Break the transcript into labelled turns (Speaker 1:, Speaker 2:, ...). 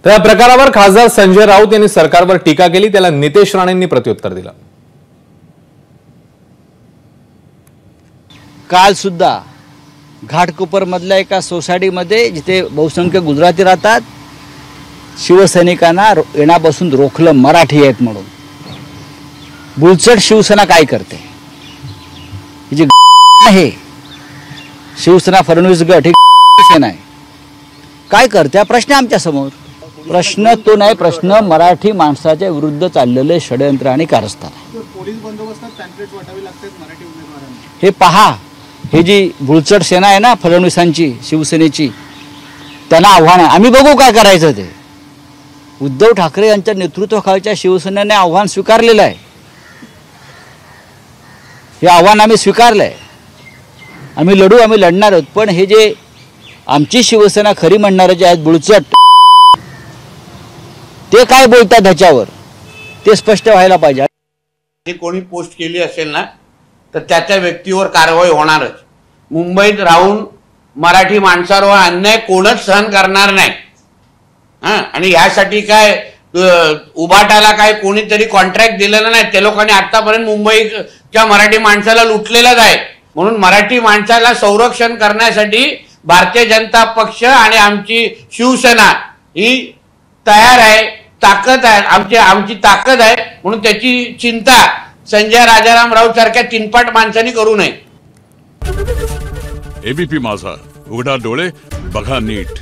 Speaker 1: तर या प्रकारावर खासदार संजय राऊत यांनी सरकारवर टीका केली, त्याला नितेश राणेंनी प्रत्युत्तर दिलं।
Speaker 2: काल सुद्धा घाटकोपर मधल्या एका सोसायटीमध्ये जिथे बहुसंख्य गुजराती राहतात, शिवसैनिकांना येण्यापासून रोखलं मराठी आहेत म्हणून। बुलचट शिवसेना काय करते? ही जी आहे शिवसेना फडणवीस गट ही सेना आहे, काय करते हा प्रश्न आमच्या समोर। प्रश्न तो नाही, प्रश्न मराठी माणसाच्या विरुद्ध चाललेले षडयंत्र आणि कारस्थान आहे।
Speaker 3: पोलीस बंदोबस्तात पॅम्पलेट वाटावी लागतात मराठी उमेदवारांना।
Speaker 2: हे पहा, हे जी बुलचट सेना आहे ना फडणवीसांची, शिवसेनेची, त्यांना आव्हान आहे। आम्ही बघू काय करायचं ते। उद्धव ठाकरे यांच्या नेतृत्वाखालच्या शिवसेनेने आव्हान स्वीकारलेलं आहे। हे आव्हान आम्ही स्वीकारलं आहे, आम्ही लढू, आम्ही लढणार आहोत। पण हे जे आमची शिवसेना खरी म्हणणारे जे आहेत बुलचट, ते काय बोलतात ह्याच्यावर ते स्पष्ट व्हायला पाहिजे।
Speaker 4: कोणी पोस्ट केली असेल ना तर त्या व्यक्तीवर कारवाई होणारच। मुंबईत राहून मराठी माणसावर अन्याय कोणच सहन करणार नाही। आणि यासाठी काय उभाटाला काय कोणीतरी कॉन्ट्रॅक्ट दिलेलं नाही। त्या लोकांनी आतापर्यंत मुंबईच्या मराठी माणसाला लुटलेलंच आहे। म्हणून मराठी माणसाला संरक्षण करण्यासाठी भारतीय जनता पक्ष आणि आमची शिवसेना ही तयार आहे, ताकद आहे, आमची ताकद आहे। म्हणून त्याची चिंता संजय राजाराम राऊत सारख्या तीनपाट माणसांनी करू नये।
Speaker 5: एबीपी माझा, उघडा डोळे बघा नीट।